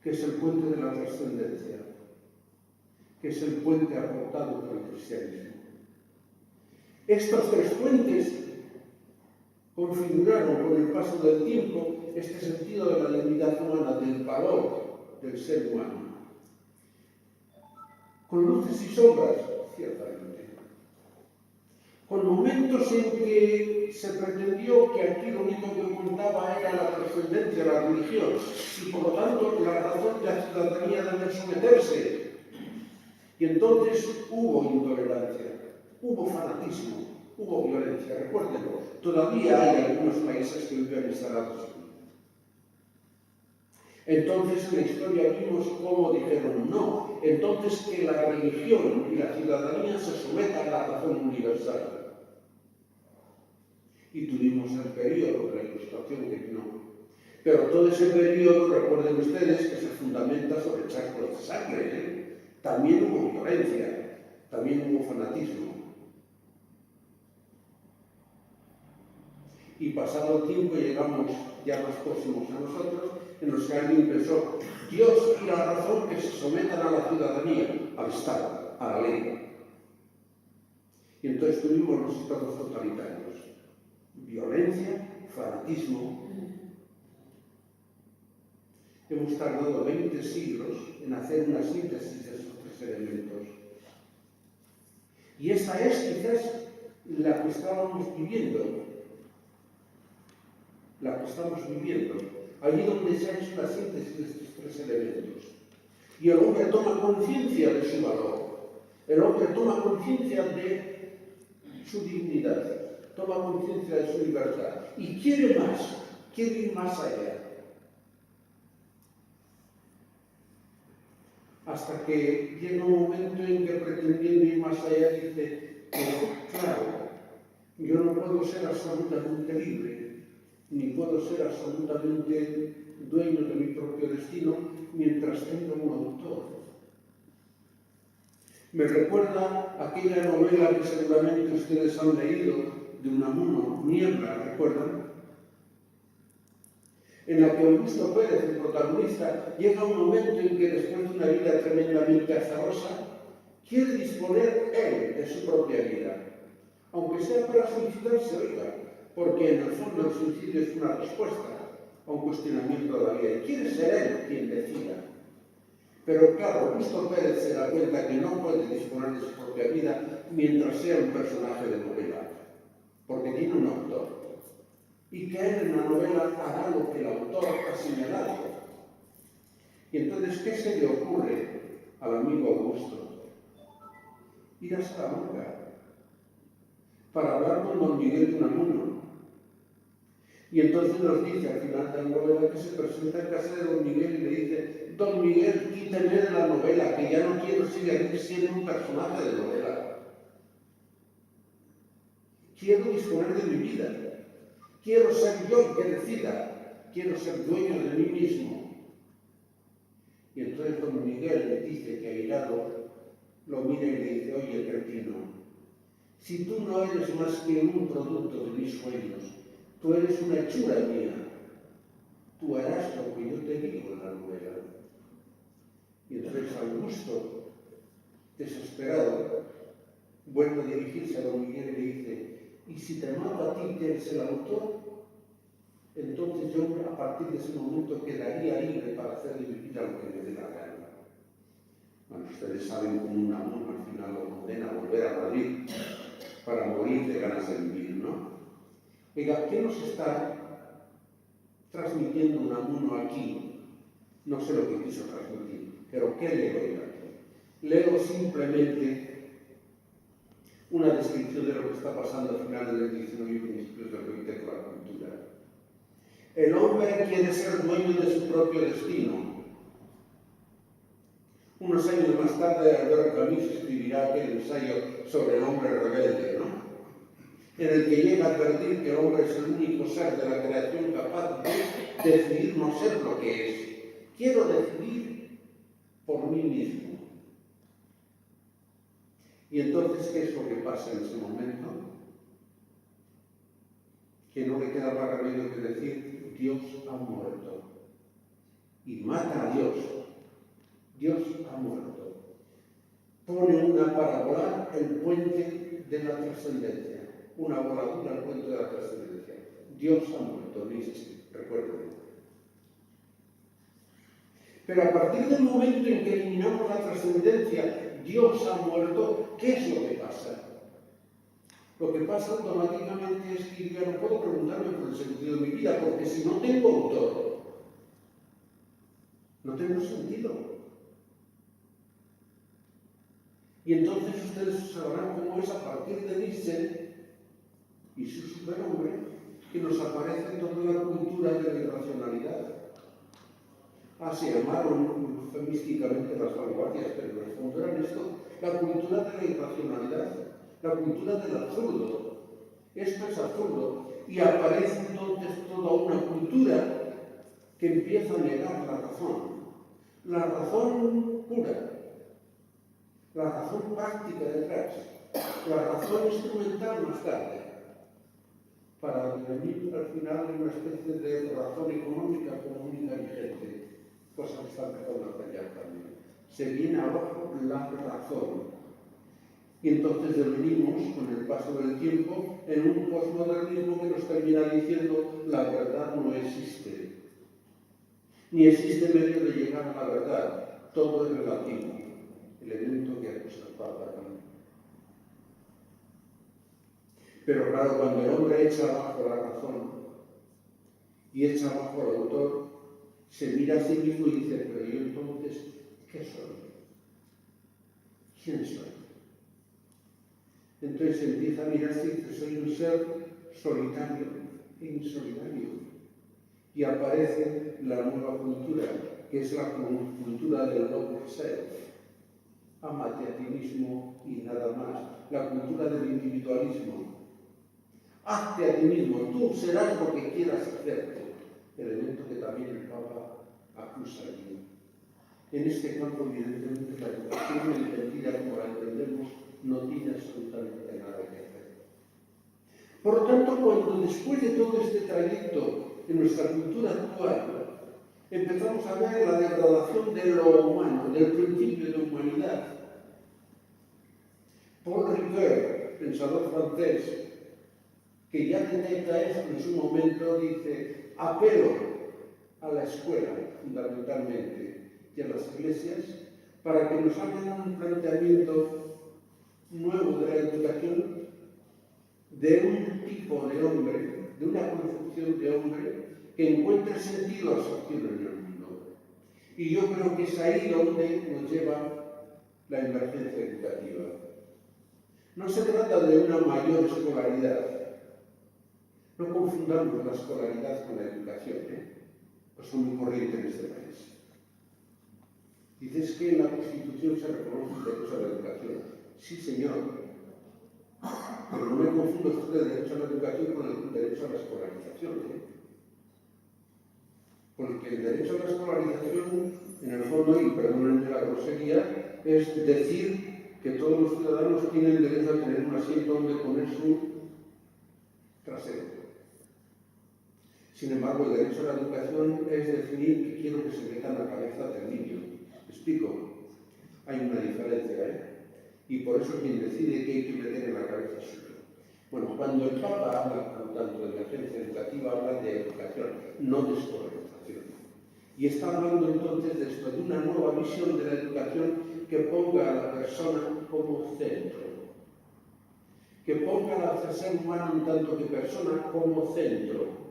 que es el puente de la trascendencia, que es el puente aportado por el cristianismo. Estos tres puentes configuraron con el paso del tiempo este sentido de la dignidad humana, del valor del ser humano. Con luces y sombras, ciertamente. Con momentos en que se pretendió que aquí lo único que ocultaba era la trascendencia, la religión, y por lo tanto la razón de la ciudadanía debe someterse. Y entonces hubo intolerancia, hubo fanatismo, hubo violencia. Recuérdenlo, todavía hay algunos países que viven instalados aquí. Entonces en la historia vimos cómo dijeron no, entonces que la religión y la ciudadanía se sometan a la razón universal. Y tuvimos el periodo de la Ilustración que no. Pero todo ese periodo, recuerden ustedes, que se fundamenta sobre charcos de sangre. También hubo violencia, también hubo fanatismo. Y pasado el tiempo llegamos ya más próximos a nosotros, en los que alguien pensó, Dios y la razón que se sometan a la ciudadanía, al Estado, a la ley. Y entonces tuvimos los estados totalitarios. Violencia, fanatismo. Hemos tardado 20 siglos en hacer una síntesis de esos tres elementos. Y esa es quizás la que estábamos viviendo. La que estamos viviendo. Allí donde se ha hecho la síntesis de estos tres elementos. Y el hombre toma conciencia de su valor. El hombre toma conciencia de su dignidad. Toma conciencia de su libertad. Y quiere más. Quiere ir más allá. Hasta que llega un momento en que pretendiendo ir más allá dice, claro, yo no puedo ser absolutamente libre, ni puedo ser absolutamente dueño de mi propio destino mientras tenga un autor. Me recuerda aquella novela que seguramente ustedes han leído de Unamuno, Niebla, ¿recuerdan? En la que Augusto Pérez, el protagonista, llega a un momento en que después de una vida tremendamente azarosa, quiere disponer él de su propia vida, aunque sea para suicidarse, oiga, porque en el fondo el suicidio es una respuesta a un cuestionamiento de la vida, y quiere ser él quien decida. Pero claro, Augusto Pérez se da cuenta que no puede disponer de su propia vida mientras sea un personaje de novela, porque tiene un autor. Y que él en la novela hará lo que el autor ha señalado. Y entonces, ¿qué se le ocurre al amigo Augusto? Ir a Salamanca para hablar con don Miguel de Unamuno. Y entonces nos dice al final de la novela que se presenta en casa de don Miguel y le dice, don Miguel, quíteme de la novela, que ya no quiero seguir siendo un personaje de novela. Quiero disponer de mi vida. Quiero ser yo el que decida, quiero ser dueño de mí mismo. Y entonces don Miguel le dice que airado lo mira y le dice, oye, cretino, si tú no eres más que un producto de mis sueños, tú eres una hechura mía, tú harás lo que yo te digo en la novela. Y entonces Augusto, desesperado, vuelve a dirigirse a don Miguel y le dice, y si te mato a ti que eres el autor, entonces yo a partir de ese momento quedaría libre para hacer de mi vida lo que me dé la gana. Bueno, ustedes saben cómo Unamuno al final lo condena a volver a Madrid para morir de ganas de vivir, ¿no? Oiga, ¿qué nos está transmitiendo Unamuno aquí? No sé lo que quiso transmitir, pero ¿qué leo aquí? Leo simplemente una descripción de lo que está pasando a finales del 19 y principios del 20 con la cultura. El hombre quiere ser dueño de su propio destino. Unos años más tarde, Albert Camus escribirá aquel ensayo sobre el hombre rebelde, ¿no? En el que llega a advertir que el hombre es el único ser de la creación capaz de decidir no ser lo que es. Quiero decidir por mí mismo. Y entonces, ¿qué es lo que pasa en ese momento? Que no le queda más remedio que decir, Dios ha muerto. y mata a Dios, Dios ha muerto. Pone una para volar el puente de la trascendencia, una voladura al puente de la trascendencia. Dios ha muerto, no existe, recuerden. Pero a partir del momento en que eliminamos la trascendencia, Dios ha muerto, ¿qué es lo que pasa? Lo que pasa automáticamente es que yo ya no puedo preguntarme por el sentido de mi vida, porque si no tengo autor, no tengo sentido. Y entonces ustedes sabrán cómo es a partir de Nietzsche y su superhombre que nos aparece toda la cultura de la irracionalidad. Se llamaron eufemísticamente las vanguardias, pero en el fondo eran esto, la cultura de la irracionalidad, la cultura del absurdo. Esto es absurdo. Y aparece entonces toda una cultura que empieza a negar la razón pura, la razón práctica detrás, la razón instrumental más tarde, para venir al final en una especie de razón económica común y vigente, cosa que está empezando a fallar también. Se viene abajo la razón. Y entonces devenimos, con el paso del tiempo, en un posmodernismo que nos termina diciendo la verdad no existe. Ni existe medio de llegar a la verdad. Todo es relativo. Elemento que acusa el Papa también. Pero claro, cuando el hombre echa abajo la razón y echa abajo al autor, se mira a sí mismo y dice, pero yo entonces, ¿qué soy? ¿Quién soy? Entonces empieza a mirarse y dice, soy un ser solitario e insolidario. Y aparece la nueva cultura, que es la cultura del noble ser. Ámate a ti mismo y nada más. La cultura del individualismo. Hazte a ti mismo, tú serás lo que quieras hacerte. Elemento que también el Papa acusa allí. En este campo, evidentemente, la educación entendida como la entendemos no tiene absolutamente nada que hacer. Por lo tanto, cuando después de todo este trayecto en nuestra cultura actual, empezamos a ver la degradación de lo humano, del principio de humanidad. Paul Ricoeur, pensador francés, que ya detecta esto en su momento, dice, apelo a la escuela, fundamentalmente, y a las iglesias, para que nos hagan un planteamiento nuevo de la educación, de un tipo de hombre, de una concepción de hombre, que encuentre sentido a su acción en el mundo. Y yo creo que es ahí donde nos lleva la emergencia educativa. No se trata de una mayor escolaridad. No confundamos la escolaridad con la educación, pues son muy corrientes en este país. Dices que en la Constitución se reconoce el derecho a la educación. Sí, señor. Pero no me confundo esto del derecho a la educación con el derecho a la escolarización. Porque el derecho a la escolarización, en el fondo, y perdónenme la grosería, es decir que todos los ciudadanos tienen derecho a tener un asiento donde poner su trasero. Sin embargo, el derecho a la educación es definir que quiero que se meta en la cabeza del niño. ¿Me explico? Hay una diferencia, Y por eso quien decide qué hay que meter en la cabeza suya. Bueno, cuando el Papa habla, por lo tanto, de emergencia educativa, habla de educación, no de escolarización. Y está hablando entonces de esto, de una nueva visión de la educación que ponga a la persona como centro. Que ponga al ser humano en tanto que persona como centro.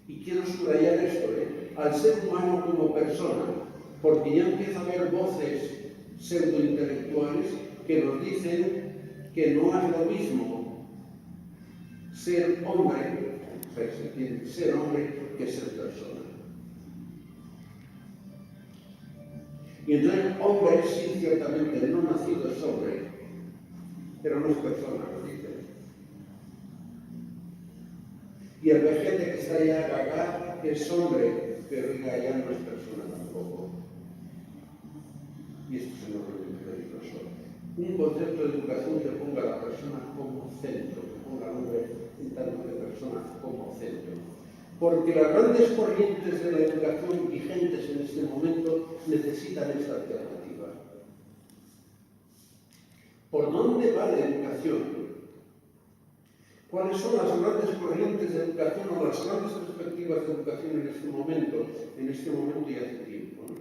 Y quiero subrayar esto, al ser humano como persona, porque ya empieza a haber voces pseudointelectuales que nos dicen que no es lo mismo ser hombre, ser hombre que ser persona. Y entonces hombre sí, ciertamente, no nacido es hombre, pero no es persona, nos dicen. Y el vejete que está allá acá es hombre, pero ya no es persona tampoco. Y esto se nos vuelve peligroso. Un concepto de educación que ponga a la persona como centro, que ponga al hombre en tanto que persona como centro. porque las grandes corrientes de la educación vigentes en este momento necesitan esta alternativa. ¿Por dónde va la educación? ¿Cuáles son las grandes corrientes de educación o las grandes perspectivas de educación en este momento y hace tiempo, ¿no?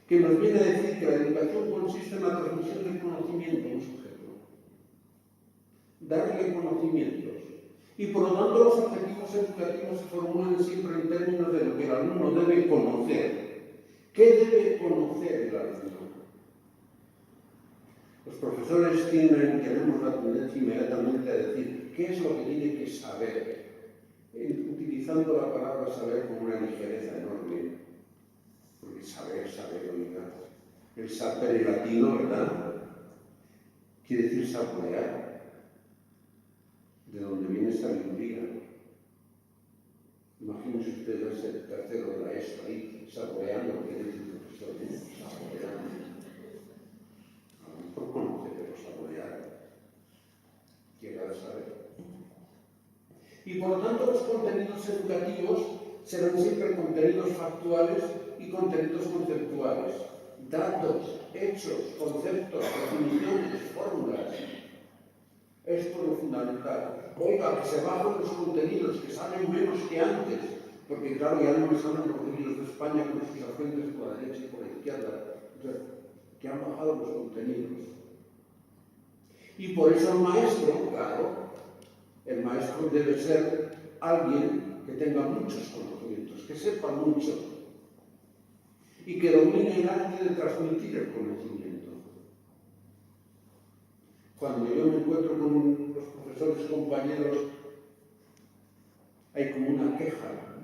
Que nos viene a decir que la educación consiste en la transmisión del conocimiento a un sujeto, darle conocimientos, y por lo tanto los objetivos educativos se formulan siempre en términos de lo que el alumno debe conocer. ¿Qué debe conocer el alumno? Los profesores tenemos la tendencia inmediatamente a decir qué es lo que tiene que saber, utilizando la palabra saber con una ligereza enorme, porque saber, oiga, el sapere latino, ¿verdad? Quiere decir saborear, de donde viene sabiduría. Imagínense ustedes el tercero de la ESO ahí, saboreando lo que dice el profesor, saboreando. Por conocer, pero saborear, llegar a saber. Y por lo tanto los contenidos educativos serán siempre contenidos factuales y contenidos conceptuales. Datos, hechos, conceptos, definiciones, fórmulas. Esto es lo fundamental. Oiga, que se bajen los contenidos, que salen menos que antes, porque claro, ya no me salen los contenidos de España con sus agentes por la derecha y por la izquierda. Entonces, que han bajado los contenidos. Y por eso el maestro, claro, el maestro debe ser alguien que tenga muchos conocimientos, que sepa mucho y que domine el arte de transmitir el conocimiento. Cuando yo me encuentro con los profesores compañeros, hay como una queja.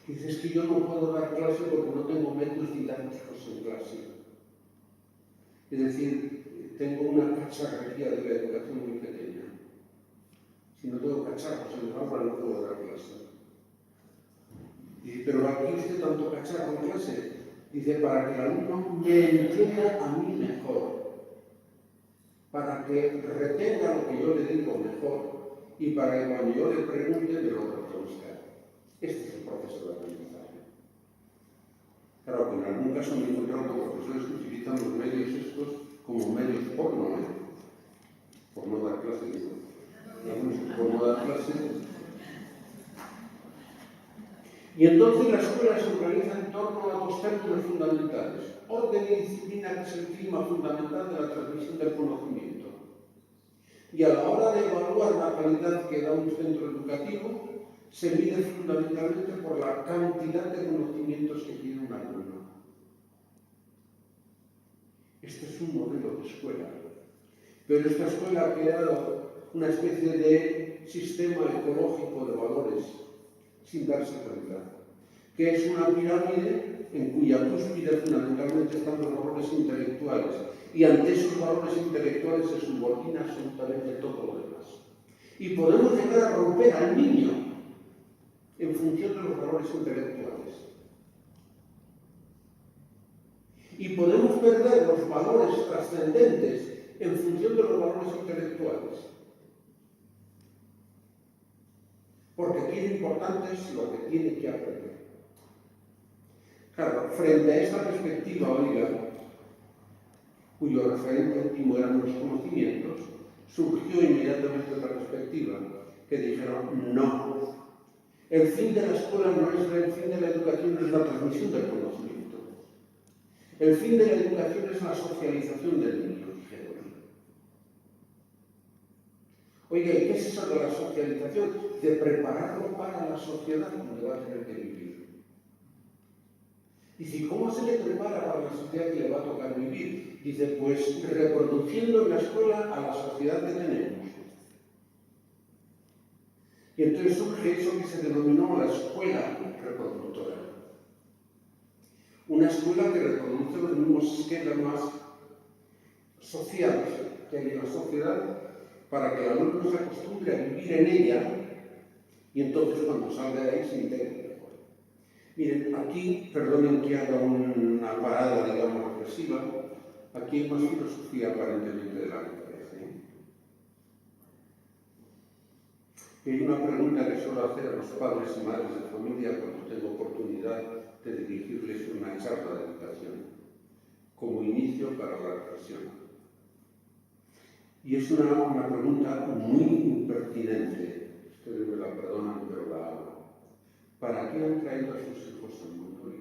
Dices que yo no puedo dar clase porque no tengo medios didácticos en clase. Es decir, tengo una cacharrería de la educación muy pequeña. Si no tengo cacharros en el aula, no puedo dar clase. Dice, pero aquí usted tanto cacharro en clase. Dice, para que el alumno me entienda a mí mejor, para que retenga lo que yo le digo mejor y para que cuando yo le pregunte me lo reproduzca. Este es el proceso de aprendizaje. Claro que en algún caso me he encontrado con profesores que utilizan los medios estos como medios porno, por no dar clase, digo. Por no dar clase. Y entonces la escuela se organiza en torno a dos términos fundamentales: orden y disciplina, que es el clima fundamental de la transmisión del conocimiento. Y a la hora de evaluar la calidad que da un centro educativo, se mide fundamentalmente por la cantidad de conocimientos que tiene un alumno. Este es un modelo de escuela. Pero esta escuela ha creado una especie de sistema ecológico de valores, sin darse cuenta, que es una pirámide en cuya cúspide fundamentalmente están los valores intelectuales, y ante esos valores intelectuales se subordina absolutamente todo lo demás. Y podemos llegar a romper al niño en función de los valores intelectuales. Y podemos perder los valores trascendentes en función de los valores intelectuales. Porque aquí lo importante es lo que tiene que aprender. Claro, frente a esta perspectiva, oiga, cuyo referente último eran los conocimientos, surgió inmediatamente otra perspectiva, que dijeron, no, el fin de la escuela no es el fin de la educación, es la transmisión del conocimiento. El fin de la educación es la socialización del niño, dijeron. Oiga, ¿y qué es eso de la socialización? De prepararlo para la sociedad donde va a tener que vivir. Dice, ¿cómo se le prepara para la sociedad que le va a tocar vivir? Dice, pues reproduciendo en la escuela a la sociedad que tenemos. Y entonces surge eso que se denominó la escuela reproductora. Una escuela que reproduce los mismos esquemas sociales que hay en la sociedad para que el alumno se acostumbre a vivir en ella y entonces cuando salga de ahí se integre. Miren, aquí, perdonen que haga una parada, digamos, reflexiva, aquí hay más filosofía aparentemente de la que parece. que hay una pregunta que suelo hacer a los padres y madres de familia cuando tengo oportunidad de dirigirles una charla de educación, como inicio para la reflexión. Y es una pregunta muy impertinente, ustedes me la perdonan, pero la hago. ¿Para qué han traído a sus hijos al mundo?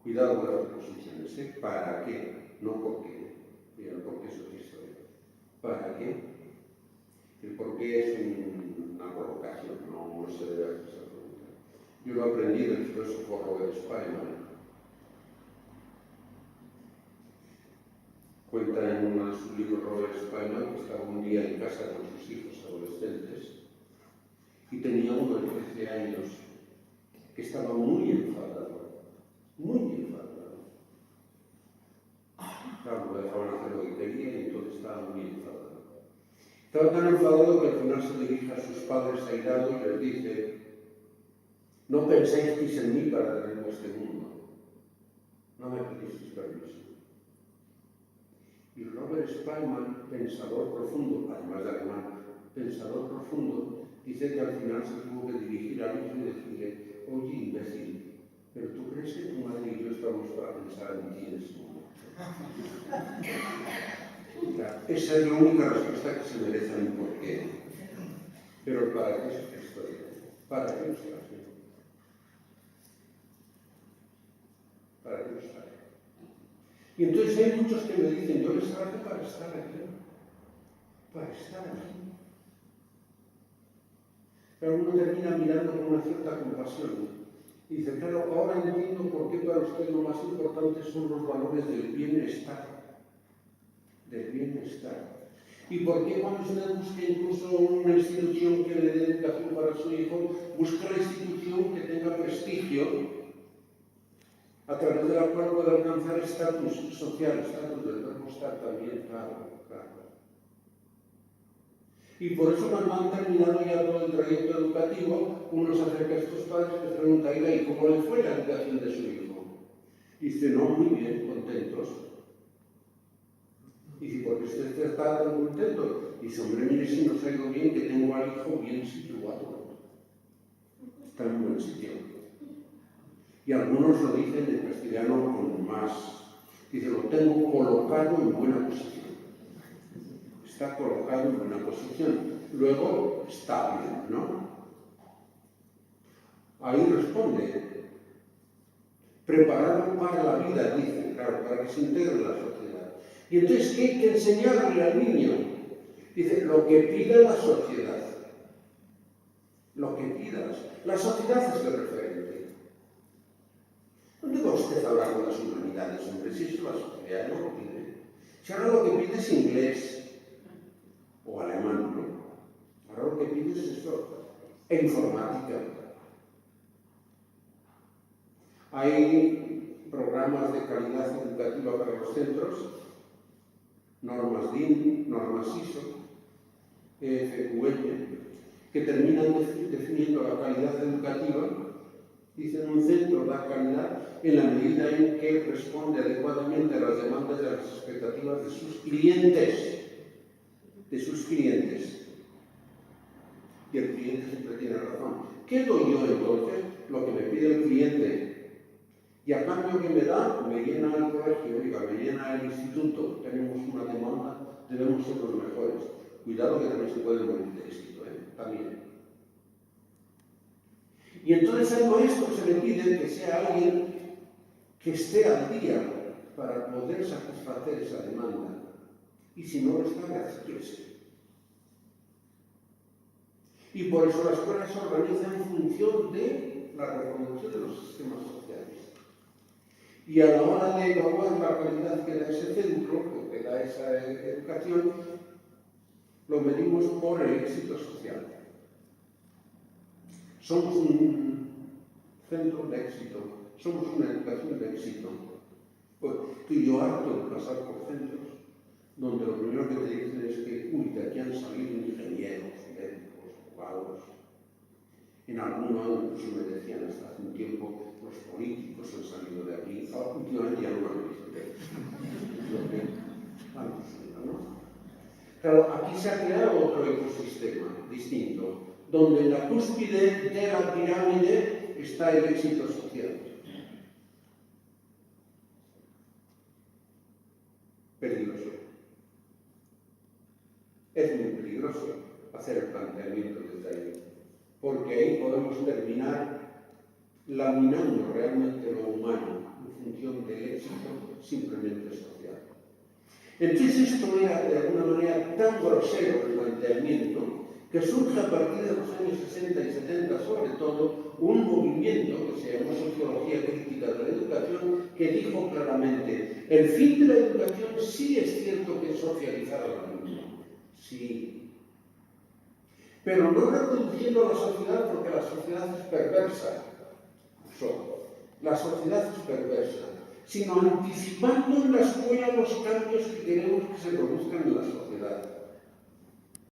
Cuidado con las preposiciones, ¿eh? ¿Para qué? No por qué. Mira, por qué es otra historia. ¿Para qué? El por qué es una provocación, no se debe hacer esa pregunta. Yo lo aprendí del filósofo Robert Spallman. Cuenta en uno de sus libros Robert Spallman que estaba un día en casa con sus hijos adolescentes y tenía uno de 13 años que estaba muy enfadado, muy enfadado. Claro, no dejaban hacer lo que quería y entonces estaba muy enfadado. Estaba tan enfadado que al final se dirige a sus padres airados y les dice: no penséis en mí para traerme a este mundo, no me pedisteis permiso. Y Robert Spallman, pensador profundo, además de alemán, pensador profundo, dice que al final se tuvo que dirigir al hijo y decirle: oye, imbécil, ¿pero tú crees que tu madre y yo estamos para pensar en ti en ese momento? Esa es la única respuesta que se merece a mi porqué. Pero ¿para qué es esta historia? ¿Para qué nos traje? ¿Para qué nos traje? Y entonces hay muchos que me dicen: yo les traje para estar aquí. Para estar aquí. Pero uno termina mirando con una cierta compasión. Y dice: claro, ahora entiendo por qué para usted lo más importante son los valores del bienestar. Del bienestar. ¿Y por qué cuando usted busca incluso una institución que le dé educación para su hijo, busca la institución que tenga prestigio, a través de la cual pueda alcanzar estatus social, estatus del verbo estar también, claro. Y por eso cuando han terminado ya todo el trayecto educativo, uno se acerca a estos padres y les pregunta: ¿y cómo le fue la educación de su hijo? Y dice: no, muy bien, contentos. Y dice: ¿por qué usted está tan contento? Y dice: hombre, mire, si nos ha ido bien, que tengo al hijo bien situado. Está en un buen sitio. Y algunos lo dicen en castellano con más. Dice: lo tengo colocado en buena posición. Está colocado en buena posición. Luego está bien, ¿no? Ahí responde: preparado para la vida, dice, claro, para que se integre en la sociedad. Y entonces, ¿qué hay que enseñarle al niño? Dice: lo que pida la sociedad. Lo que pidas. La sociedad es el referente. ¿Dónde va usted a hablar de las humanidades, hombre? Si eso la sociedad no lo pide. Si ahora lo que pide es inglés o alemán, ¿no? Ahora lo que pide es esto. E informática. Hay programas de calidad educativa para los centros, normas DIN, normas ISO, EFQM, que terminan definiendo la calidad educativa. Dicen: un centro da calidad en la medida en que responde adecuadamente a las demandas y a las expectativas de sus clientes. De sus clientes. Y el cliente siempre tiene razón. ¿Qué doy yo entonces? Lo que me pide el cliente. Y a cambio que me da, me llena el colegio, me llena el instituto. Tenemos una demanda, debemos ser los mejores. Cuidado que también se puede morir de éxito, también. Y entonces al maestro se le pide que sea alguien que esté al día para poder satisfacer esa demanda. Y si no lo está, recíquese. Y por eso la escuela se organiza en función de la reproducción de los sistemas sociales. Y a la hora de evaluar la calidad que da ese centro, que da esa educación, lo medimos por el éxito social. Somos un centro de éxito, somos una educación de éxito. Pues tú y yo harto de pasar por centros donde lo primero que te dicen es que, de aquí han salido ingenieros, médicos, abogados. En alguno incluso me decían hasta hace un tiempo: los políticos han salido de aquí. Últimamente ya no lo he visto. ¿No? Claro, aquí se ha creado otro ecosistema distinto, donde en la cúspide de la pirámide está el éxito social. Peligroso. Es muy peligroso hacer el planteamiento desde ahí, porque ahí podemos terminar laminando realmente lo humano en función del éxito simplemente social. Entonces esto era de alguna manera tan grosero el planteamiento que surge a partir de los años 60 y 70 sobre todo un movimiento que se llamó Sociología Crítica de la Educación que dijo claramente el fin de la educación sí es cierto que es socializar al alumno, sí, pero no reproduciendo la sociedad porque la sociedad es perversa, la sociedad es perversa, sino anticipando en la escuela los cambios que queremos que se produzcan en la sociedad.